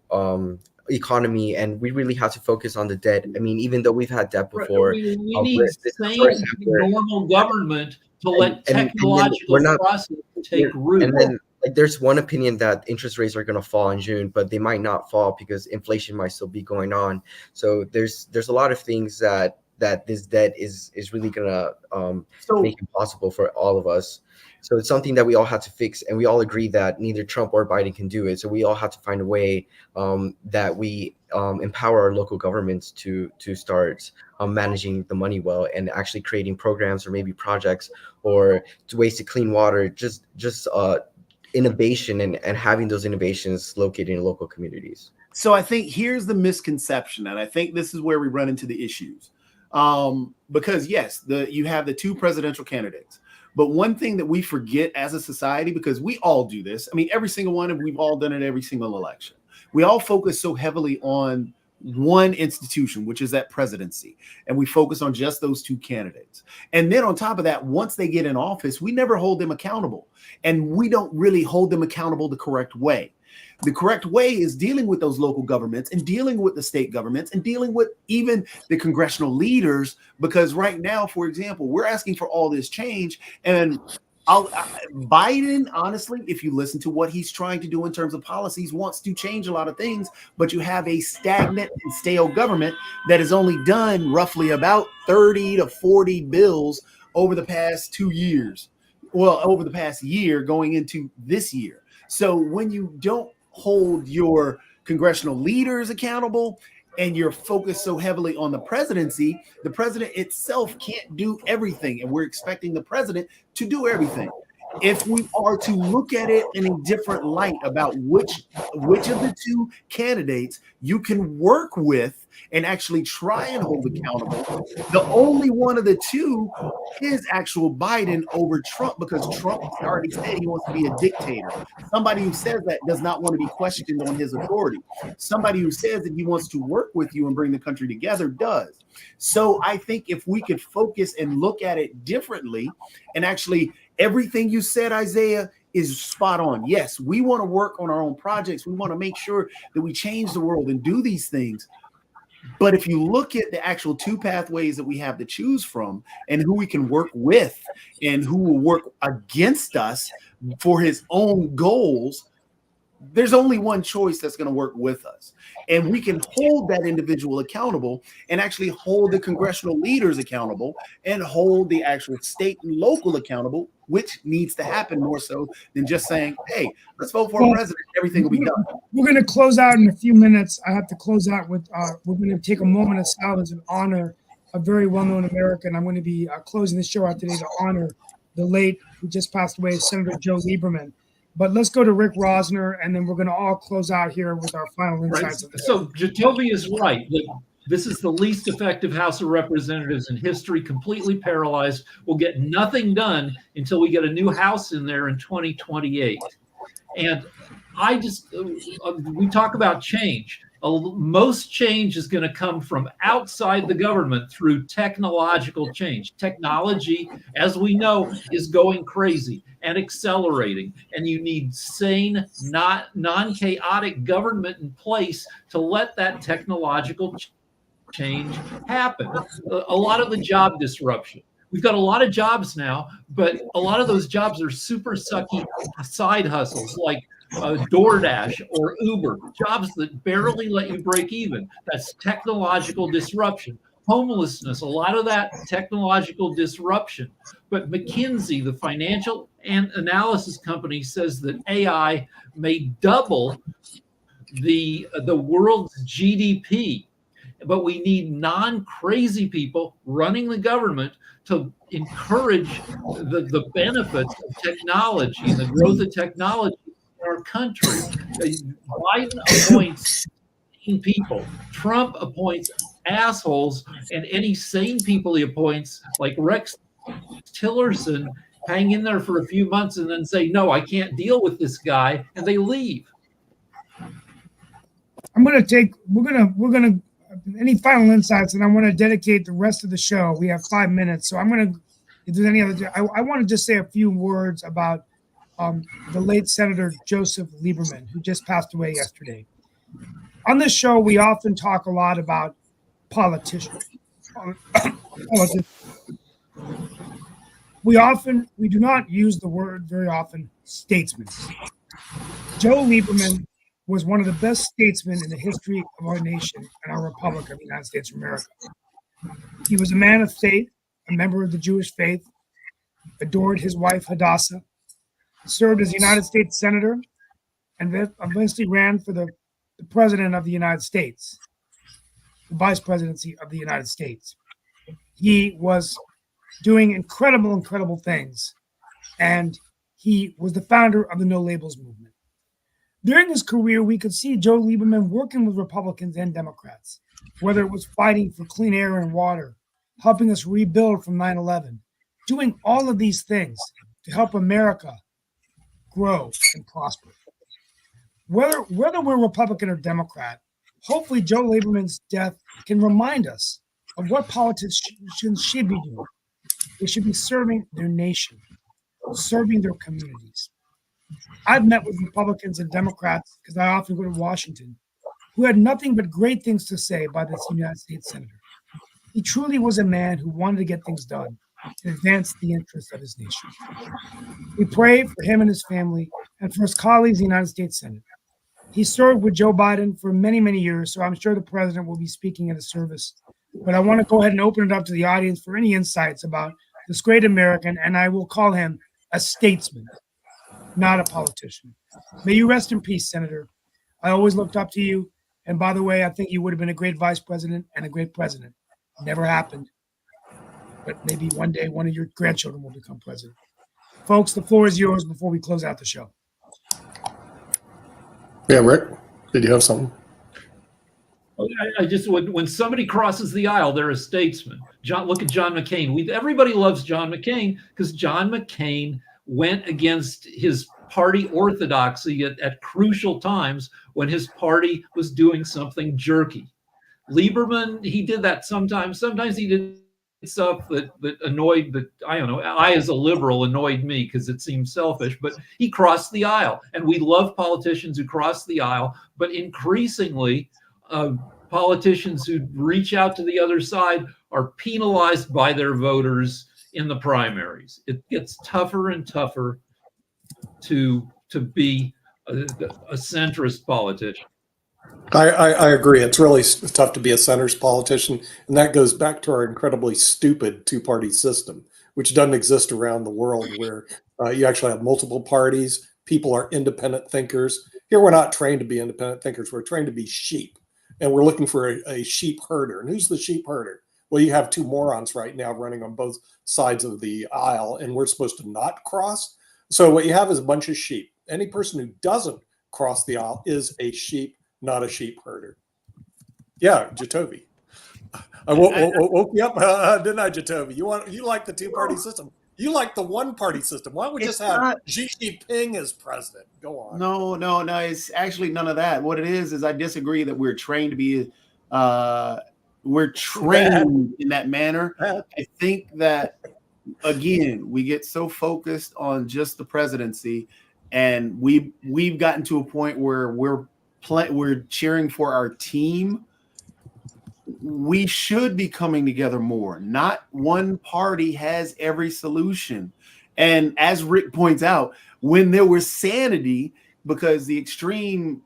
economy, and we really have to focus on the debt. I mean, even though we've had debt before, we need sane, normal government to let technological process take root. And then there's one opinion that interest rates are going to fall in June, but they might not fall because inflation might still be going on. So there's a lot of things that that this debt is really gonna make it possible for all of us. So it's something that we all have to fix, and we all agree that neither Trump or Biden can do it. So we all have to find a way that we empower our local governments to start managing the money well, and actually creating programs or maybe projects or ways to clean water, just innovation and having those innovations located in local communities. So I think here's the misconception, and I think this is where we run into the issues. Because yes, you have the two presidential candidates. But one thing that we forget as a society, because we all do this, I mean, every single one, and we've all done it every single election. We all focus so heavily on one institution, which is that presidency. And we focus on just those two candidates. And then on top of that, once they get in office, we never hold them accountable. And we don't really hold them accountable the correct way. The correct way is dealing with those local governments and dealing with the state governments and dealing with even the congressional leaders. Because right now, for example, we're asking for all this change. And Biden, honestly, if you listen to what he's trying to do in terms of policies, wants to change a lot of things. But you have a stagnant and stale government that has only done roughly about 30 to 40 bills over the past 2 years. Well, over the past year going into this year. So when you don't hold your congressional leaders accountable and you're focused so heavily on the presidency, the president itself can't do everything. And we're expecting the president to do everything. If we are to look at it in a different light about which of the two candidates you can work with and actually try and hold accountable, the only one of the two is actual Biden over Trump, because Trump already said he wants to be a dictator. Somebody who says that does not want to be questioned on his authority. Somebody who says that he wants to work with you and bring the country together does. So I think if we could focus and look at it differently, and actually everything you said, Isaiah, is spot on. Yes, we want to work on our own projects. We want to make sure that we change the world and do these things. But if you look at the actual two pathways that we have to choose from and who we can work with and who will work against us for his own goals, there's only one choice that's going to work with us. And we can hold that individual accountable and actually hold the congressional leaders accountable and hold the actual state and local accountable, which needs to happen more so than just saying, hey, let's vote for a president. Everything will be done. We're going to close out in a few minutes. I have to close out with, we're going to take a moment of silence and honor a very well-known American. I'm going to be closing the show out today to honor the late, who just passed away, Senator Joe Lieberman. But let's go to Rick Rosner, and then we're going to all close out here with our final insights. Right. So Jacoby is right. This is the least effective House of Representatives in history, completely paralyzed. We'll get nothing done until we get a new House in there in 2028. And we talk about change. Most change is going to come from outside the government through technological change. Technology, as we know, is going crazy and accelerating. And you need sane, non-chaotic government in place to let that technological change happen. A lot of the job disruption. We've got a lot of jobs now, but a lot of those jobs are super sucky side hustles like DoorDash or Uber, jobs that barely let you break even. That's technological disruption. Homelessness, a lot of that technological disruption. But McKinsey, the financial and analysis company, says that AI may double the world's GDP. But we need non-crazy people running the government to encourage the benefits of technology and the growth of technology in our country. Biden appoints sane people. Trump appoints assholes, and any sane people he appoints, like Rex Tillerson, hang in there for a few months and then say, no, I can't deal with this guy, and they leave. We're gonna any final insights, and I want to dedicate the rest of the show. We have 5 minutes, so I'm gonna, if there's any other, I want to just say a few words about the late Senator Joseph Lieberman, who just passed away yesterday. On this show, we often talk a lot about politicians. We do not use the word very often, statesman. Joe Lieberman was one of the best statesmen in the history of our nation and our republic of the United States of America. He was a man of faith, a member of the Jewish faith, adored his wife Hadassah, served as United States Senator, and eventually ran for the President of the United States, the Vice Presidency of the United States. He was doing incredible things, and he was the founder of the No Labels movement. During his career, we could see Joe Lieberman working with Republicans and Democrats, whether it was fighting for clean air and water, helping us rebuild from 9/11, doing all of these things to help America grow and prosper. Whether we're Republican or Democrat, hopefully Joe Lieberman's death can remind us of what politicians should be doing. They should be serving their nation, serving their communities. I've met with Republicans and Democrats, because I often go to Washington, who had nothing but great things to say about this United States Senator. He truly was a man who wanted to get things done and advance the interests of his nation. We pray for him and his family and for his colleagues in the United States Senate. He served with Joe Biden for many years, so I'm sure the president will be speaking at his service. But I want to go ahead and open it up to the audience for any insights about this great American, and I will call him a statesman, not a politician. May you rest in peace, Senator. I always looked up to you. And by the way, I think you would have been a great vice president and a great president. Never happened. But maybe one day one of your grandchildren will become president. Folks, the floor is yours before we close out the show. Yeah, Rick, did you have something? I just, when somebody crosses the aisle, they're a statesman. Look at John McCain. Everybody loves John McCain because John McCain went against his party orthodoxy at crucial times when his party was doing something jerky. Lieberman, he did that sometimes. Sometimes he did stuff that annoyed, but I don't know, I as a liberal annoyed me because it seemed selfish, but he crossed the aisle. And we love politicians who cross the aisle, but increasingly politicians who reach out to the other side are penalized by their voters in the primaries. It gets tougher and tougher to be a centrist politician. I agree. It's really tough to be a centrist politician. And that goes back to our incredibly stupid two-party system, which doesn't exist around the world, where you actually have multiple parties. People are independent thinkers. Here, we're not trained to be independent thinkers. We're trained to be sheep. And we're looking for a sheep herder. And who's the sheep herder? Well, you have two morons right now running on both sides of the aisle, and we're supposed to not cross. So what you have is a bunch of sheep. Any person who doesn't cross the aisle is a sheep, not a sheep herder. Yeah, Jatovi. I woke you up, didn't I, Jatovi? You like the two-party system. You like the one-party system. Why don't we just have Xi Jinping as president? Go on. No. It's actually none of that. What it is I disagree that we're trained to be, we're trained in that manner. I think that, again, we get so focused on just the presidency, and we've gotten to a point where we're cheering for our team. We should be coming together more. Not one party has every solution. And as Rick points out, when there was sanity, because the extreme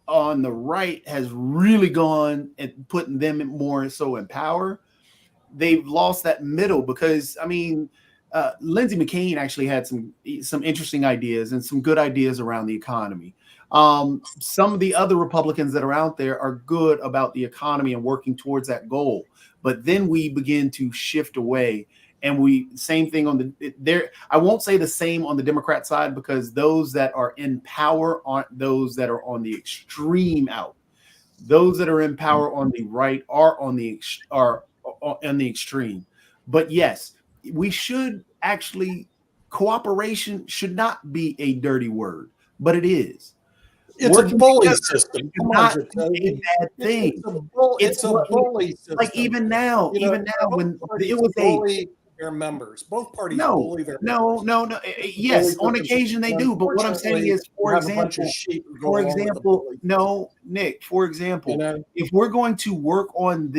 on the right has really gone and putting them more so in power, they've lost that middle. Because, I mean, Lindsey McCain actually had some interesting ideas and some good ideas around the economy. Some of the other Republicans that are out there are good about the economy and working towards that goal, but then we begin to shift away, and same thing on the I won't say the same on the Democrat side, because those that are in power aren't those that are on the extreme out. Those that are in power on the right are on the extreme. But yes, we should actually, cooperation should not be a dirty word, but it is. It's a bully system. Not a bad thing. It's a bully system. Like even now, when it was bully their members, both parties bully their members. No. Yes, on occasion they do. But what I'm saying is, for example, Nick, for example, if we're going to work on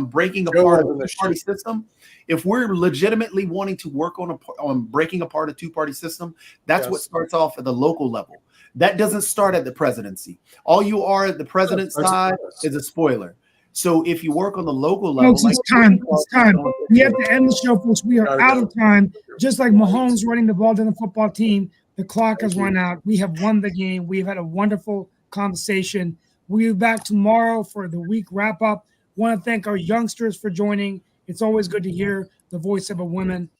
breaking apart a two-party system, if we're legitimately wanting to work on breaking apart a two-party system, that's what starts off at the local level. That doesn't start at the presidency. All you are at the president's side is a spoiler. So if you work on the local level, folks, it's time. It's time. We have to end the show, folks. We are out of time. Just like Mahomes running the ball to the football team, the clock has run out. We have won the game. We've had a wonderful conversation. We'll be back tomorrow for the week wrap up. Want to thank our youngsters for joining. It's always good to hear the voice of a woman.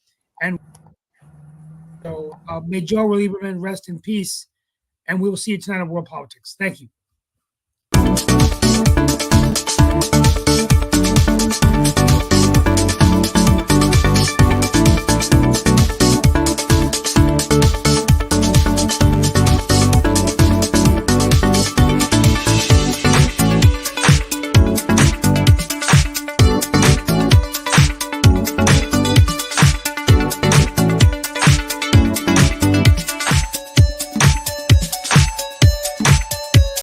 And so may Joe Lieberman rest in peace. And we will see you tonight on World Politics. Thank you.